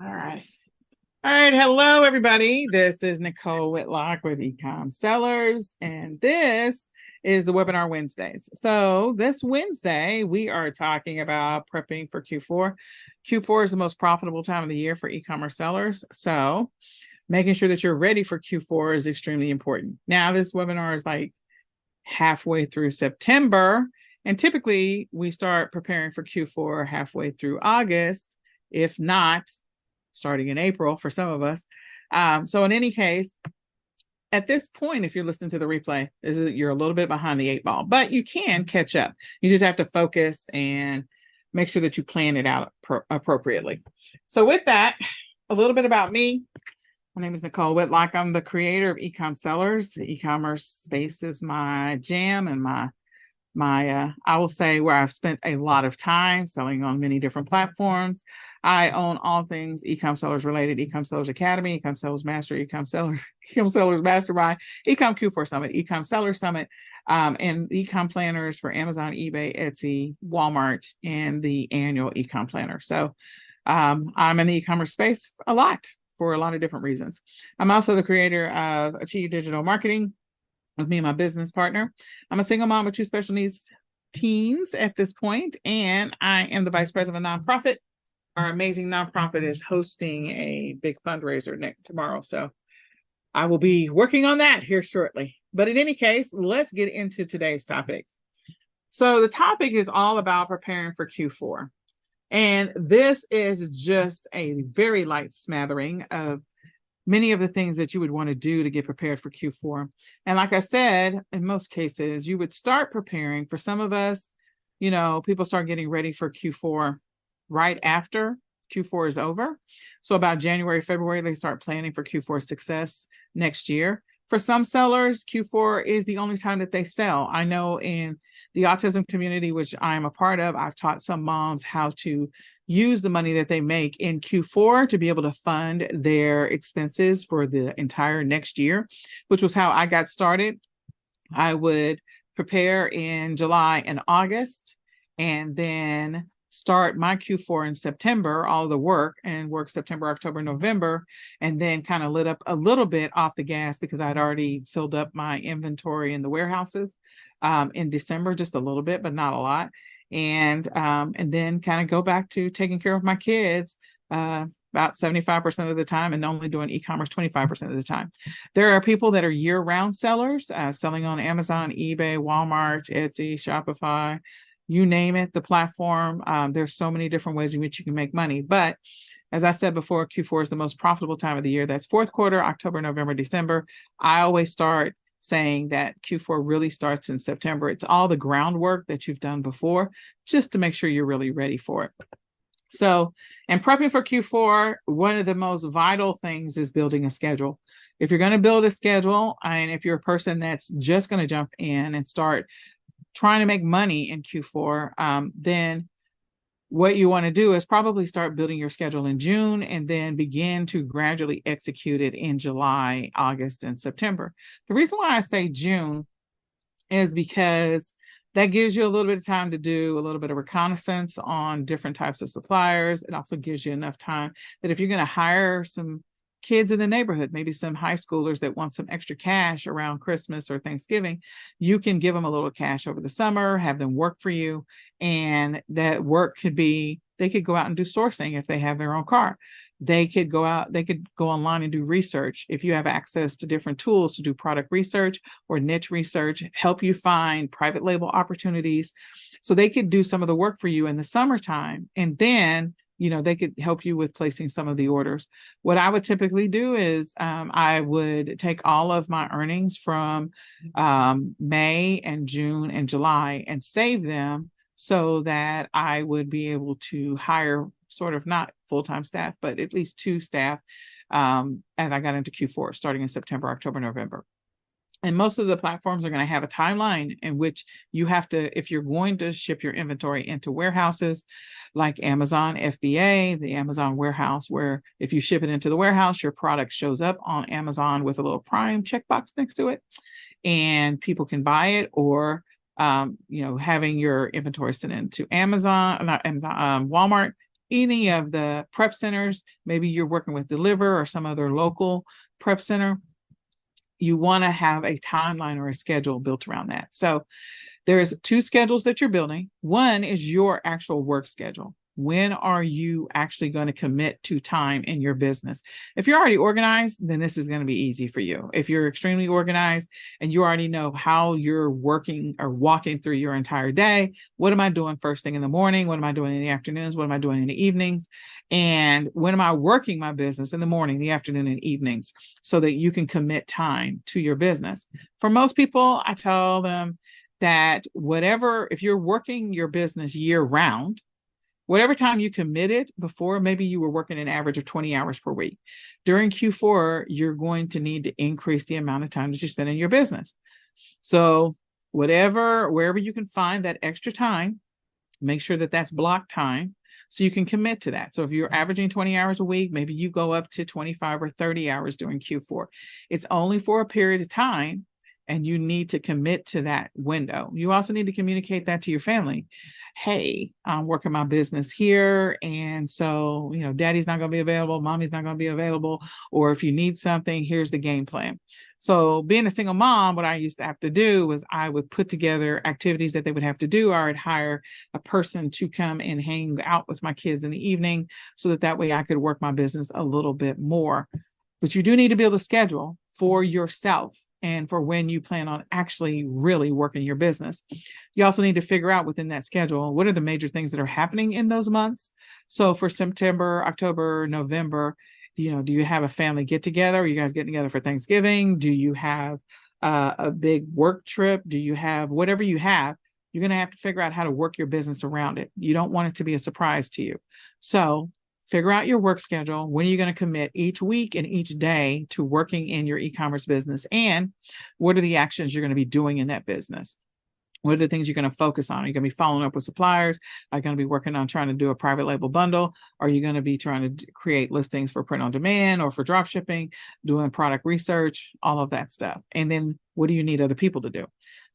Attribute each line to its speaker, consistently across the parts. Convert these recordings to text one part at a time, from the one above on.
Speaker 1: All right. All right. Hello, everybody. This is Nicole Whitlock with Ecom Sellers, and this is the Webinar Wednesdays. So this Wednesday, we are talking about prepping for Q4. Q4 is the most profitable time of the year for e-commerce sellers. So making sure that you're ready for Q4 is extremely important. Now, this webinar is like halfway through September, and typically we start preparing for Q4 halfway through August, if not starting in April for some of us. So in any case, at this point, if you're listening to the replay, you're a little bit behind the eight ball, but you can catch up. You just have to focus and make sure that you plan it out appropriately. So with that, a little bit about me. My name is Nicole Whitlock. I'm the creator of Ecom Sellers. The e-commerce space is my jam and I will say where I've spent a lot of time selling on many different platforms. I own all things Ecom Sellers related: Ecom Sellers Academy, Ecom Sellers Master, Ecom Sellers Mastermind, Ecom Q4 Summit, Ecom Seller Summit, and Ecom planners for Amazon, eBay, Etsy, Walmart, and the annual Ecom planner. So I'm in the e-commerce space a lot for a lot of different reasons. I'm also the creator of Achieve Digital Marketing with me and my business partner. I'm a single mom with two special needs teens at this point, and I am the vice president of a nonprofit. Our amazing nonprofit is hosting a big fundraiser tomorrow, so I will be working on that here shortly. But in any case, let's get into today's topic. So the topic is all about preparing for Q4. And this is just a very light smattering of many of the things that you would want to do to get prepared for Q4. And like I said, in most cases, you would start preparing. For some of us, people start getting ready for Q4 right after Q4 is over. So about January, February, they start planning for Q4 success next year. For some sellers, Q4 is the only time that they sell. I know in the autism community, which I'm a part of, I've taught some moms how to use the money that they make in Q4 to be able to fund their expenses for the entire next year, which was how I got started. I would prepare in July and August, and then start my Q4 in September, all the work, and work September, October, November, and then kind of lit up a little bit off the gas because I'd already filled up my inventory in the warehouses in December, just a little bit, but not a lot. And then kind of go back to taking care of my kids about 75% of the time, and only doing e-commerce 25% of the time. There are people that are year-round sellers, selling on Amazon, eBay, Walmart, Etsy, Shopify, you name it, the platform. There's so many different ways in which you can make money. But as I said before, Q4 is the most profitable time of the year. That's fourth quarter, October, November, December. I always start saying that Q4 really starts in September. It's all the groundwork that you've done before, just to make sure you're really ready for it. So, in prepping for Q4, one of the most vital things is building a schedule. If you're going to build a schedule, and if you're a person that's just going to jump in and start trying to make money in Q4, then what you want to do is probably start building your schedule in June and then begin to gradually execute it in July, August, and September. The reason why I say June is because that gives you a little bit of time to do a little bit of reconnaissance on different types of suppliers. It also gives you enough time that if you're going to hire some kids in the neighborhood, maybe some high schoolers that want some extra cash around Christmas or Thanksgiving, you can give them a little cash over the summer, have them work for you. And that work could be, they could go out and do sourcing if they have their own car. They could go out, they could go online and do research. If you have access to different tools to do product research or niche research, help you find private label opportunities. So they could do some of the work for you in the summertime. And then they could help you with placing some of the orders. What I would typically do is I would take all of my earnings from May and June and July and save them so that I would be able to hire sort of not full-time staff, but at least two staff as I got into Q4, starting in September, October, November. And most of the platforms are going to have a timeline in which you have to, if you're going to ship your inventory into warehouses like Amazon FBA, the Amazon warehouse, where if you ship it into the warehouse, your product shows up on Amazon with a little Prime checkbox next to it, and people can buy it, or having your inventory sent into Walmart, any of the prep centers, maybe you're working with Deliver or some other local prep center, you want to have a timeline or a schedule built around that. So there's two schedules that you're building. One is your actual work schedule. When are you actually going to commit to time in your business? If you're already organized, then this is going to be easy for you. If you're extremely organized and you already know how you're working or walking through your entire day, what am I doing first thing in the morning? What am I doing in the afternoons? What am I doing in the evenings? And when am I working my business in the morning, the afternoon, and evenings so that you can commit time to your business? For most people, I tell them that whatever, if you're working your business year round, whatever time you committed before, maybe you were working an average of 20 hours per week. During Q4, you're going to need to increase the amount of time that you spend in your business. So wherever you can find that extra time, make sure that that's block time so you can commit to that. So if you're averaging 20 hours a week, maybe you go up to 25 or 30 hours during Q4. It's only for a period of time, and you need to commit to that window. You also need to communicate that to your family. Hey, I'm working my business here. And so, daddy's not going to be available. Mommy's not going to be available. Or if you need something, here's the game plan. So being a single mom, what I used to have to do was I would put together activities that they would have to do. I would hire a person to come and hang out with my kids in the evening so that way I could work my business a little bit more. But you do need to build a schedule for yourself and for when you plan on actually really working your business. You also need to figure out within that schedule, what are the major things that are happening in those months? So for September, October, November, do you have a family get together? Are you guys getting together for Thanksgiving? Do you have a big work trip? Do you have whatever you have? You're going to have to figure out how to work your business around it. You don't want it to be a surprise to you. So figure out your work schedule. When are you going to commit each week and each day to working in your e-commerce business? And what are the actions you're going to be doing in that business? What are the things you're going to focus on? Are you going to be following up with suppliers? Are you going to be working on trying to do a private label bundle? Are you going to be trying to create listings for print on demand or for drop shipping, doing product research, all of that stuff? And then what do you need other people to do?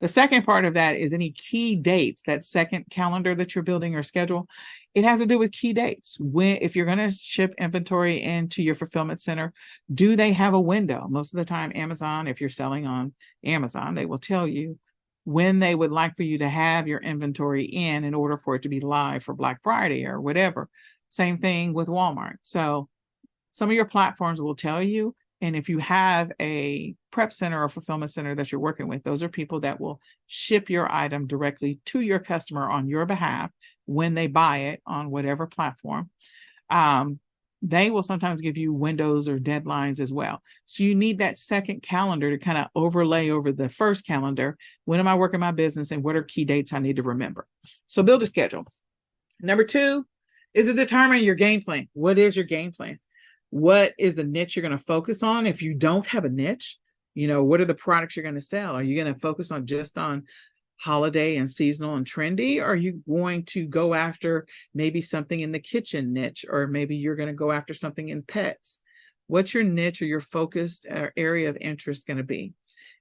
Speaker 1: The second part of that is any key dates, that second calendar that you're building or schedule. It has to do with key dates. If you're going to ship inventory into your fulfillment center, do they have a window? Most of the time, Amazon, if you're selling on Amazon, they will tell you when they would like for you to have your inventory in order for it to be live for Black Friday or whatever. Same thing with Walmart. So some of your platforms will tell you. And if you have a prep center or fulfillment center that you're working with, those are people that will ship your item directly to your customer on your behalf when they buy it on whatever platform. They will sometimes give you windows or deadlines as well. So you need that second calendar to kind of overlay over the first calendar. When am I working my business and what are key dates I need to remember? So build a schedule. Number 2 is to determine your game plan. What is your game plan? What is the niche you're going to focus on? If you don't have a niche, what are the products you're going to sell? Are you going to focus on just on holiday and seasonal and trendy? Or are you going to go after maybe something in the kitchen niche, or maybe you're going to go after something in pets? What's your niche or your focused area of interest going to be?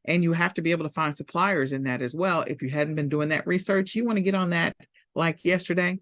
Speaker 1: And you have to be able to find suppliers in that as well. If you hadn't been doing that research, you want to get on that like yesterday.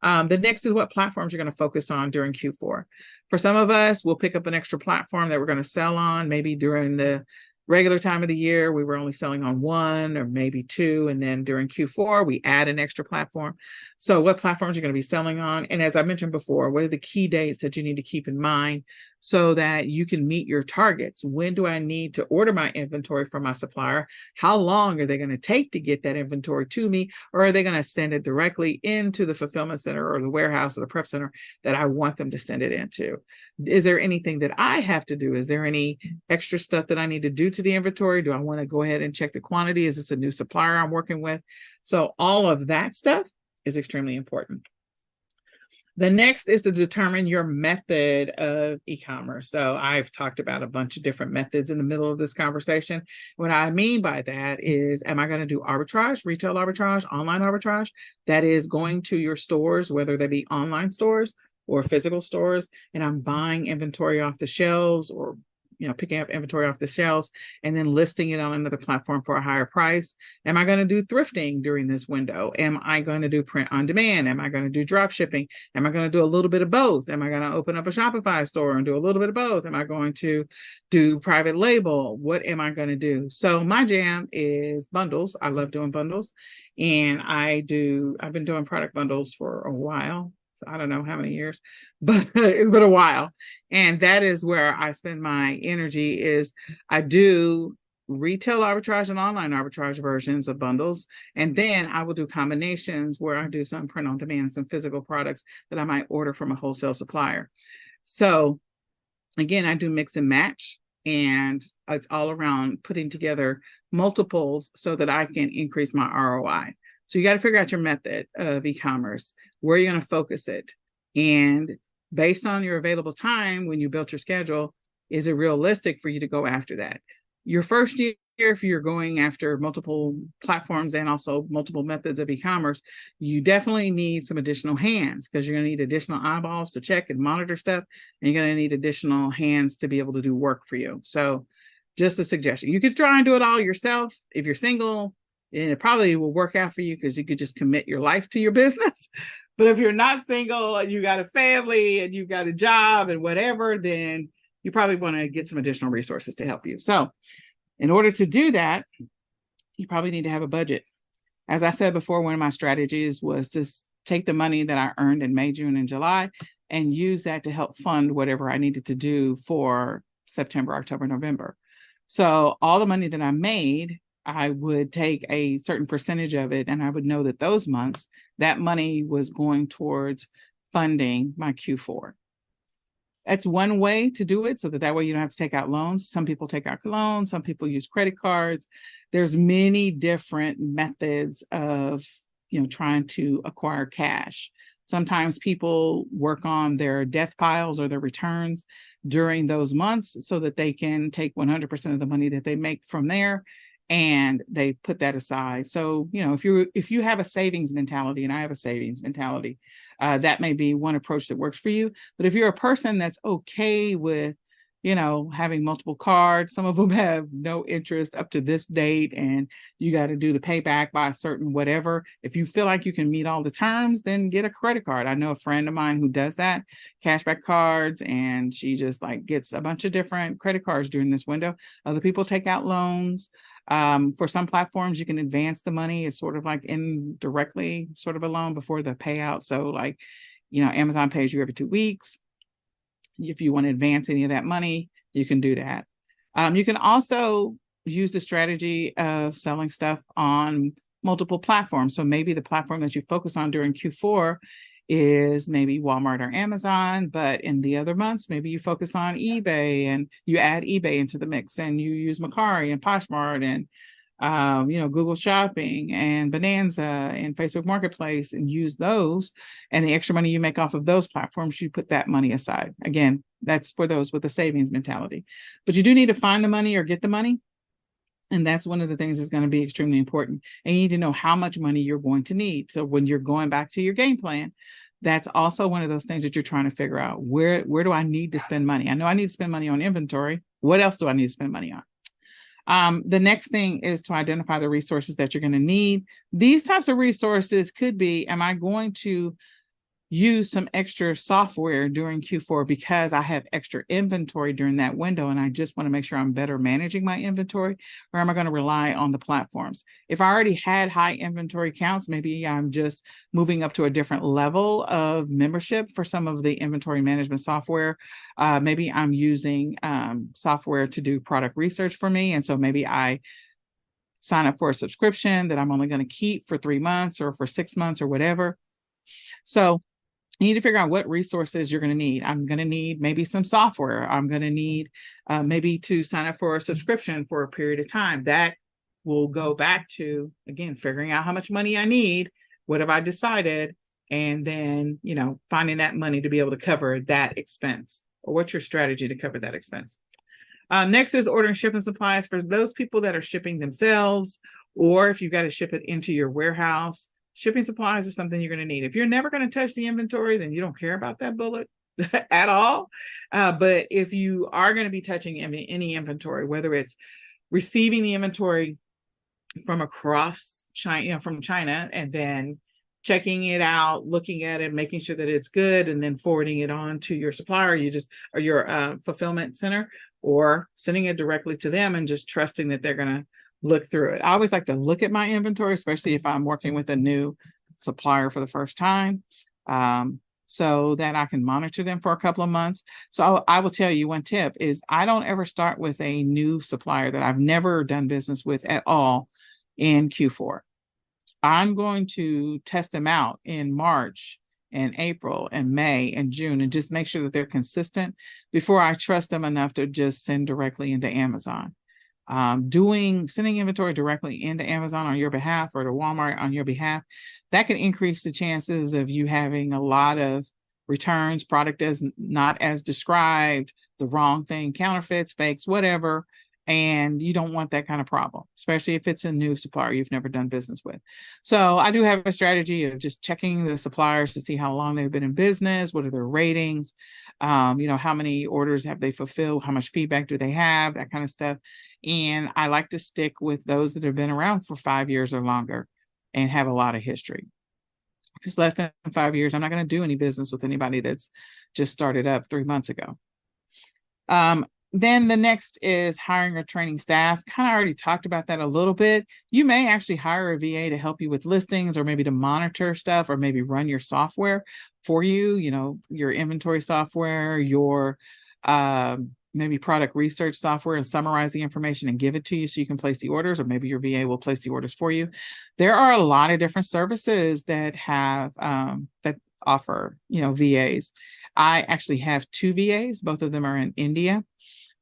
Speaker 1: The next is what platforms you're going to focus on during Q4. For some of us, we'll pick up an extra platform that we're going to sell on. Maybe during the regular time of the year, we were only selling on 1 or maybe 2. And then during Q4, we add an extra platform. So what platforms you're going to be selling on? And as I mentioned before, what are the key dates that you need to keep in mind so that you can meet your targets? When do I need to order my inventory from my supplier? How long are they going to take to get that inventory to me? Or are they going to send it directly into the fulfillment center or the warehouse or the prep center that I want them to send it into? Is there anything that I have to do? Is there any extra stuff that I need to do to the inventory? Do I want to go ahead and check the quantity? Is this a new supplier I'm working with? So all of that stuff is extremely important. The next is to determine your method of e-commerce. So I've talked about a bunch of different methods in the middle of this conversation. What I mean by that is, am I going to do arbitrage, retail arbitrage, online arbitrage? That is going to your stores, whether they be online stores or physical stores, and I'm buying inventory off the shelves or picking up inventory off the shelves and then listing it on another platform for a higher price? Am I going to do thrifting during this window? Am I going to do print on demand? Am I going to do drop shipping? Am I going to do a little bit of both? Am I going to open up a Shopify store and do a little bit of both? Am I going to do private label? What am I going to do? So my jam is bundles. I love doing bundles. And I've been doing product bundles for a while. I don't know how many years, but it's been a while. And that is where I spend my energy. Is I do retail arbitrage and online arbitrage versions of bundles. And then I will do combinations where I do some print on demand, some physical products that I might order from a wholesale supplier. So again, I do mix and match, and it's all around putting together multiples so that I can increase my ROI. So you got to figure out your method of e-commerce, where you're going to focus it. And based on your available time, when you built your schedule, is it realistic for you to go after that? Your first year, if you're going after multiple platforms and also multiple methods of e-commerce, you definitely need some additional hands, because you're going to need additional eyeballs to check and monitor stuff. And you're going to need additional hands to be able to do work for you. So just a suggestion. You could try and do it all yourself if you're single. And it probably will work out for you because you could just commit your life to your business. But if you're not single and you got a family and you got a job and whatever, then you probably want to get some additional resources to help you. So in order to do that, you probably need to have a budget. As I said before, one of my strategies was to take the money that I earned in May, June, and July and use that to help fund whatever I needed to do for September, October, November. So all the money that I made, I would take a certain percentage of it, and I would know that those months, that money was going towards funding my Q4. That's one way to do it, so that way you don't have to take out loans. Some people take out loans, some people use credit cards. There's many different methods of, trying to acquire cash. Sometimes people work on their death piles or their returns during those months so that they can take 100% of the money that they make from there, and they put that aside. So, if you have a savings mentality, and I have a savings mentality, that may be one approach that works for you. But if you're a person that's okay with, having multiple cards, some of them have no interest up to this date, and you got to do the payback by a certain whatever. If you feel like you can meet all the terms, then get a credit card. I know a friend of mine who does that, cashback cards, and she just gets a bunch of different credit cards during this window. Other people take out loans. For some platforms, you can advance the money. It's sort of like indirectly sort of a loan before the payout. So Amazon pays you every 2 weeks. If you want to advance any of that money, you can do that. You can also use the strategy of selling stuff on multiple platforms. So maybe the platform that you focus on during Q4 is maybe Walmart or Amazon, but in the other months, maybe you focus on eBay and you add eBay into the mix, and you use Mercari and Poshmark and Google Shopping and Bonanza and Facebook Marketplace, and use those. And the extra money you make off of those platforms, you put that money aside. Again, that's for those with a savings mentality. But you do need to find the money or get the money. And that's one of the things that's going to be extremely important. And you need to know how much money you're going to need. So when you're going back to your game plan, that's also one of those things that you're trying to figure out. Where do I need to spend money? I know I need to spend money on inventory. What else do I need to spend money on? The next thing is to identify the resources that you're going to need. These types of resources could be, am I going to use some extra software during Q4 because I have extra inventory during that window and I just want to make sure I'm better managing my inventory? Or am I going to rely on the platforms? If I already had high inventory counts, maybe I'm just moving up to a different level of membership for some of the inventory management software. Maybe I'm using software to do product research for me. And so maybe I sign up for a subscription that I'm only going to keep for 3 months or for 6 months or whatever. So you need to figure out what resources you're going to need. I'm going to need maybe some software. I'm going to need maybe to sign up for a subscription for a period of time. That will go back to, again, figuring out how much money I need. What have I decided? And then, finding that money to be able to cover that expense. Or what's your strategy to cover that expense? Next is ordering shipping supplies for those people that are shipping themselves, or if you've got to ship it into your warehouse. Shipping supplies is something you're going to need. If you're never going to touch the inventory, then you don't care about that bullet. at all. But if you are going to be touching any inventory, whether it's receiving the inventory from across China, from China, and then checking it out, looking at it, making sure that it's good, and then forwarding it on to your supplier, or your fulfillment center, or sending it directly to them and just trusting that they're going to look through it. I always like to look at my inventory, especially if I'm working with a new supplier for the first time, so that I can monitor them for a couple of months. So I will tell you one tip is I don't ever start with a new supplier that I've never done business with at all in Q4. I'm going to test them out in March and April and May and June and just make sure that they're consistent before I trust them enough to just send directly into Amazon. Sending inventory directly into Amazon on your behalf or to Walmart on your behalf, that can increase the chances of you having a lot of returns, product as not as described, the wrong thing, counterfeits, fakes, whatever. And you don't want that kind of problem, especially if it's a new supplier you've never done business with. So I do have a strategy of just checking the suppliers to see how long they've been in business, what are their ratings, how many orders have they fulfilled, how much feedback do they have, that kind of stuff. And I like to stick with those that have been around for 5 years or longer and have a lot of history. If it's less than 5 years, I'm not going to do any business with anybody that's just started up 3 months ago. Then the next is hiring or training staff. Kind of already talked about that a little bit. You may actually hire a VA to help you with listings or maybe to monitor stuff or maybe run your software for you, your inventory software, your maybe product research software, and summarize the information and give it to you so you can place the orders, or maybe your VA will place the orders for you. There are a lot of different services that have that offer, VAs. I actually have 2 VAs. Both of them are in India.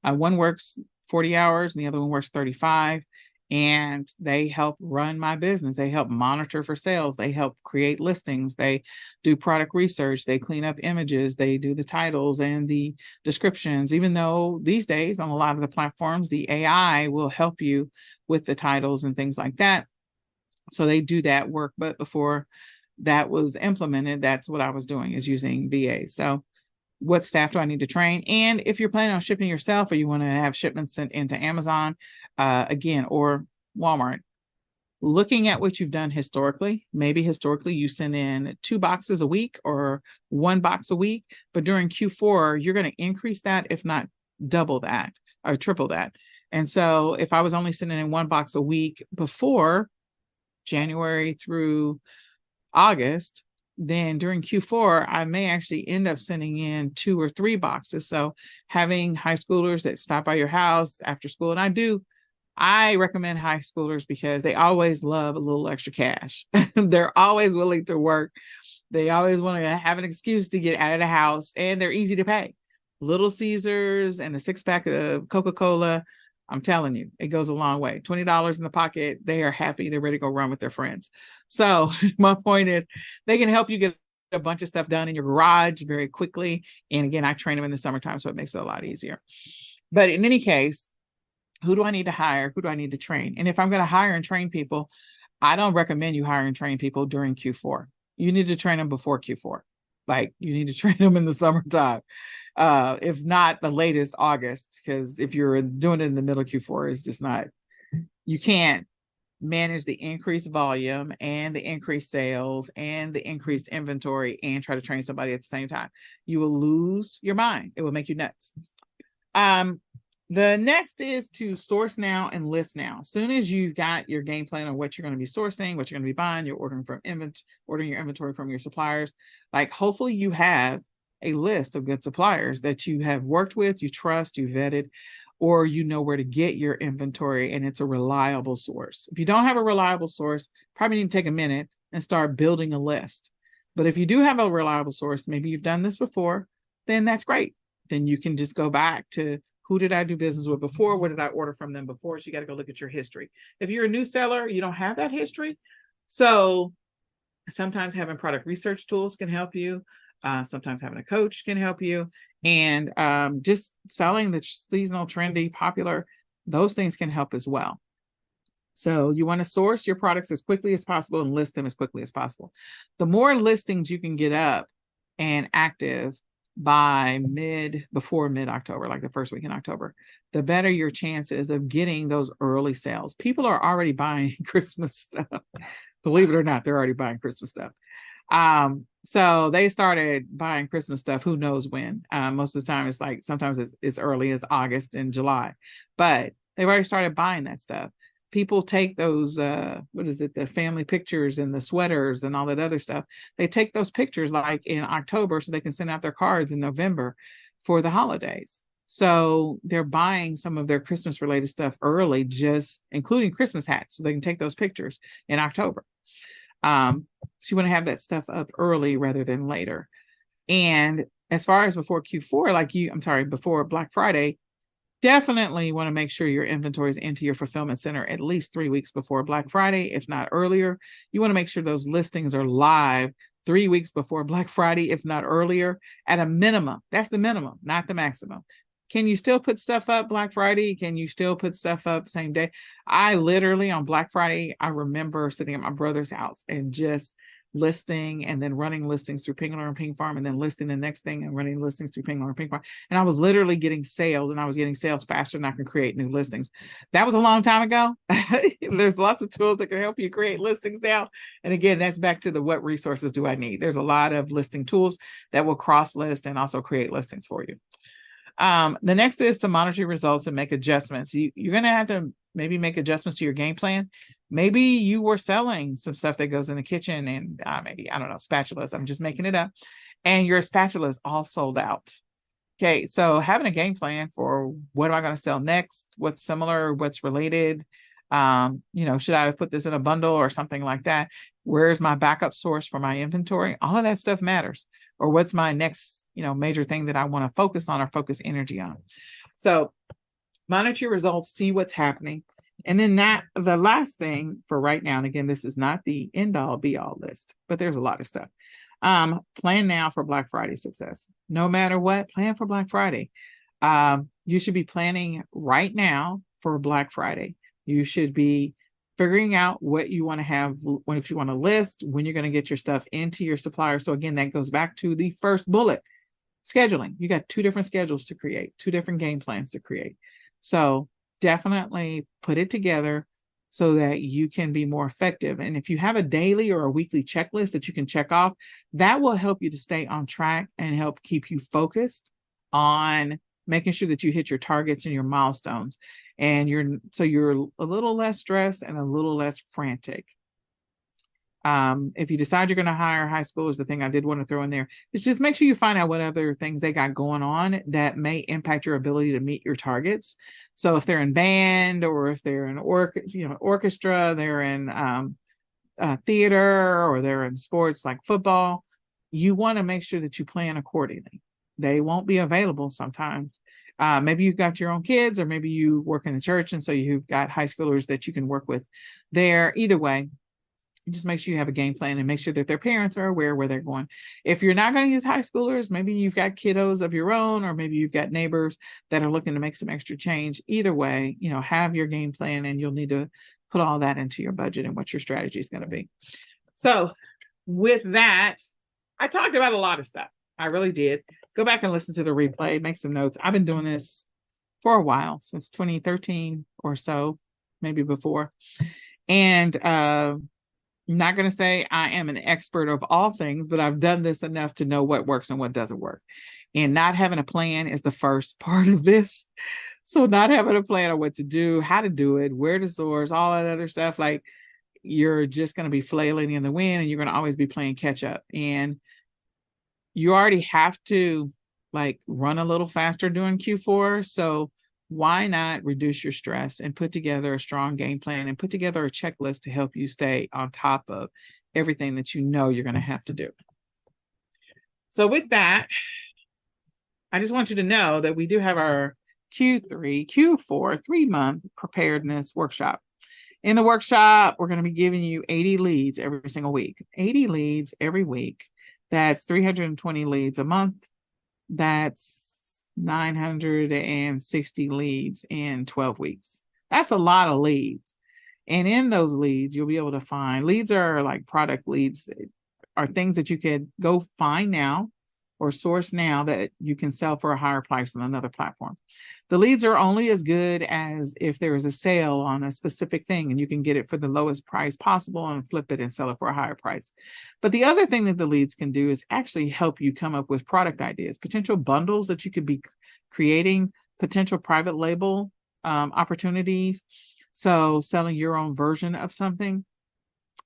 Speaker 1: One works 40 hours and the other one works 35. And they help run my business. They help monitor for sales. They help create listings. They do product research. They clean up images. They do the titles and the descriptions, even though these days on a lot of the platforms, the AI will help you with the titles and things like that. So they do that work. But before that was implemented, that's what I was doing, is using VA. So what staff do I need to train? And if you're planning on shipping yourself, or you want to have shipments sent into Amazon, again, or Walmart, looking at what you've done historically, maybe historically you send in 2 boxes a week or 1 box a week, but during Q4, you're going to increase that, if not double that or triple that. And so if I was only sending in 1 box a week before January through August, then during Q4, I may actually end up sending in 2 or 3 boxes. So having high schoolers that stop by your house after school, and I recommend high schoolers because they always love a little extra cash. They're always willing to work. They always want to have an excuse to get out of the house, and they're easy to pay. Little Caesars and a 6-pack of Coca-Cola, I'm telling you, it goes a long way. $20 in the pocket, they are happy. They're ready to go run with their friends. So my point is, they can help you get a bunch of stuff done in your garage very quickly. And again, I train them in the summertime, so it makes it a lot easier. But in any case, who do I need to hire? Who do I need to train? And if I'm going to hire and train people, I don't recommend you hire and train people during Q4. You need to train them before Q4. Like, you need to train them in the summertime. If not the latest August, because if you're doing it in the middle of Q4, it's just not, you can't manage the increased volume and the increased sales and the increased inventory and try to train somebody at the same time. You will lose your mind. It will make you nuts. The next is to source now and list now. As soon as you've got your game plan on what you're going to be sourcing, what you're going to be buying, you're ordering your inventory from your suppliers. Like, hopefully you have a list of good suppliers that you have worked with, you trust, you vetted, or you know where to get your inventory, and it's a reliable source. If you don't have a reliable source, probably need to take a minute and start building a list. But if you do have a reliable source, maybe you've done this before, then that's great. Then you can just go back to, who did I do business with before? What did I order from them before? So you got to go look at your history. If you're a new seller, you don't have that history. So sometimes having product research tools can help you. Sometimes having a coach can help you. And just selling the seasonal, trendy, popular, those things can help as well. So you want to source your products as quickly as possible and list them as quickly as possible. The more listings you can get up and active, by before mid-October, like the first week in October, the better your chances of getting those early sales. People are already buying Christmas stuff. Believe it or not, they're already buying Christmas stuff. So they started buying Christmas stuff, who knows when. Most of the time it's like sometimes it's early as August and July, but they've already started buying that stuff. People take those the family pictures and the sweaters and all that other stuff. They take those pictures like in October so they can send out their cards in November for the holidays. So they're buying some of their Christmas related stuff early, just including Christmas hats, so they can take those pictures in October. So you want to have that stuff up early rather than later. And as far as before Q4, before Black Friday, definitely want to make sure your inventory is into your fulfillment center at least 3 weeks before Black Friday, if not earlier. You want to make sure those listings are live 3 weeks before Black Friday, if not earlier, at a minimum. That's the minimum, not the maximum. Can you still put stuff up Black Friday? Can you still put stuff up same day? I literally on Black Friday, I remember sitting at my brother's house and just listing and then running listings through Pink and Pink Farm and then listing the next thing and running listings through Pink and Pink Farm. And I was literally getting sales, and I was getting sales faster than I could create new listings. That was a long time ago. There's lots of tools that can help you create listings now. And again, that's back to the what resources do I need? There's a lot of listing tools that will cross list and also create listings for you. The next is to monitor results and make adjustments. You're going to have to maybe make adjustments to your game plan. Maybe you were selling some stuff that goes in the kitchen and maybe, I don't know, spatulas. I'm just making it up. And your spatulas all sold out. Okay, so having a game plan for what am I going to sell next? What's similar? What's related? Should I put this in a bundle or something like that? Where's my backup source for my inventory? All of that stuff matters. Or what's my next, major thing that I want to focus on or focus energy on? So monitor your results, see what's happening. And then the last thing for right now, and again, this is not the end all be all list, but there's a lot of stuff. Plan now for Black Friday success. No matter what, plan for Black Friday. You should be planning right now for Black Friday. You should be figuring out what you want to have, what you want to list, when you're going to get your stuff into your supplier. So again, that goes back to the first bullet, scheduling. You got 2 different schedules to create, 2 different game plans to create. So definitely put it together so that you can be more effective. And if you have a daily or a weekly checklist that you can check off, that will help you to stay on track and help keep you focused on making sure that you hit your targets and your milestones. And you're a little less stressed and a little less frantic. If you decide you're going to hire high schoolers, the thing I did want to throw in there is just make sure you find out what other things they got going on that may impact your ability to meet your targets. So if they're in band or if they're in orchestra, they're in theater, or they're in sports like football, you want to make sure that you plan accordingly. They won't be available sometimes. Maybe you've got your own kids, or maybe you work in the church and so you've got high schoolers that you can work with there. Either way, just make sure you have a game plan and make sure that their parents are aware where they're going. If you're not going to use high schoolers, maybe you've got kiddos of your own, or maybe you've got neighbors that are looking to make some extra change. Either way, have your game plan, and you'll need to put all that into your budget and what your strategy is going to be. So with that, I talked about a lot of stuff. I really did. Go back and listen to the replay, make some notes. I've been doing this for a while, since 2013 or so, maybe before. And I'm not going to say I am an expert of all things, but I've done this enough to know what works and what doesn't work. And not having a plan is the first part of this. So not having a plan on what to do, how to do it, where to source, all that other stuff, like you're just going to be flailing in the wind, and you're going to always be playing catch up. And you already have to run a little faster during Q4. So why not reduce your stress and put together a strong game plan and put together a checklist to help you stay on top of everything that you're going to have to do. So with that, I just want you to know that we do have our Q4 3-month preparedness workshop. In the workshop, we're going to be giving you 80 leads every single week, 80 leads every week. That's 320 leads a month. That's 960 leads in 12 weeks. That's a lot of leads. And in those leads, you'll be able to find, leads are like product leads, are things that you could go find now, or source now that you can sell for a higher price on another platform. The leads are only as good as if there is a sale on a specific thing and you can get it for the lowest price possible and flip it and sell it for a higher price. But the other thing that the leads can do is actually help you come up with product ideas, potential bundles that you could be creating, potential private label opportunities. So selling your own version of something.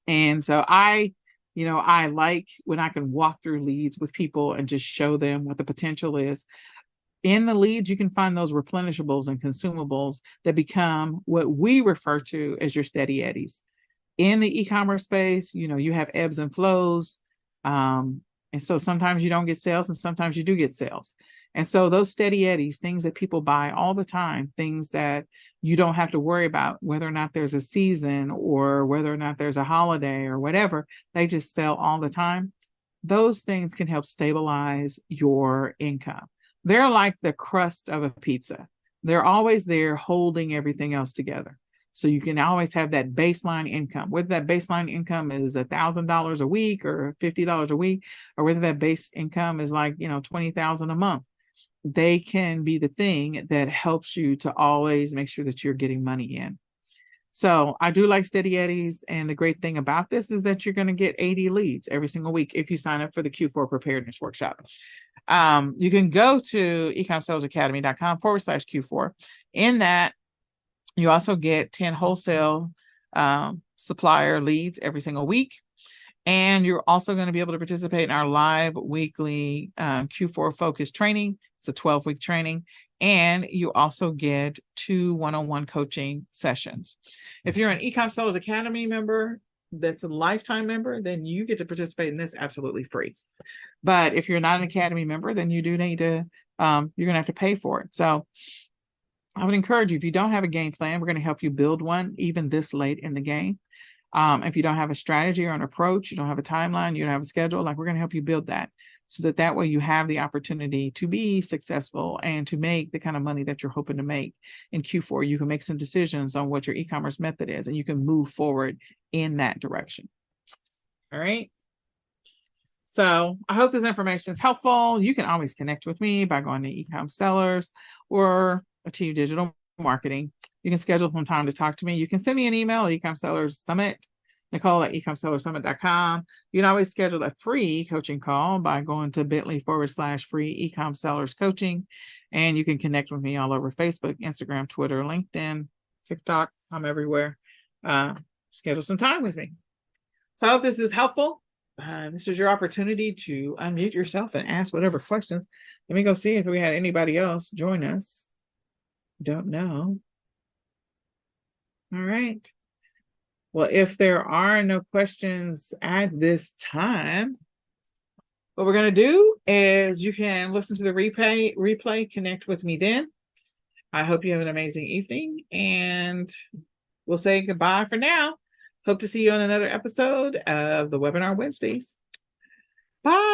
Speaker 1: And so I like when I can walk through leads with people and just show them what the potential is. In the leads, you can find those replenishables and consumables that become what we refer to as your steady eddies. In the e-commerce space, you have ebbs and flows. And so sometimes you don't get sales and sometimes you do get sales. And so those steady eddies, things that people buy all the time, things that you don't have to worry about whether or not there's a season or whether or not there's a holiday or whatever, they just sell all the time. Those things can help stabilize your income. They're like the crust of a pizza. They're always there holding everything else together. So you can always have that baseline income, whether that baseline income is $1,000 a week or $50 a week, or whether that base income is like, $20,000 a month. They can be the thing that helps you to always make sure that you're getting money in. So I do like steady eddies. And the great thing about this is that you're going to get 80 leads every single week if you sign up for the Q4 Preparedness Workshop. You can go to ecomsellersacademy.com/Q4. In that, you also get 10 wholesale supplier leads every single week. And you're also going to be able to participate in our live weekly Q4 focus training. It's a 12-week training. And you also get 2 one-on-one coaching sessions. If you're an Ecom Sellers Academy member that's a lifetime member, then you get to participate in this absolutely free. But if you're not an Academy member, then you do need to, you're going to have to pay for it. So I would encourage you, if you don't have a game plan, we're going to help you build one even this late in the game. If you don't have a strategy or an approach, you don't have a timeline, you don't have a schedule, we're going to help you build that so that way you have the opportunity to be successful and to make the kind of money that you're hoping to make in Q4. You can make some decisions on what your e-commerce method is, and you can move forward in that direction. All right. So I hope this information is helpful. You can always connect with me by going to Ecom Sellers or Achieve Digital Marketing. You can schedule some time to talk to me. You can send me an email, Ecom Sellers Summit, Nicole@ecomsellersummit.com. You can always schedule a free coaching call by going to bit.ly/free Ecom Sellers Coaching. And you can connect with me all over Facebook, Instagram, Twitter, LinkedIn, TikTok. I'm everywhere. Schedule some time with me. So I hope this is helpful. This is your opportunity to unmute yourself and ask whatever questions. Let me go see if we had anybody else join us. Don't know. All right. Well, if there are no questions at this time, what we're going to do is you can listen to the replay, connect with me then. I hope you have an amazing evening, and we'll say goodbye for now. Hope to see you on another episode of the Webinar Wednesdays. Bye.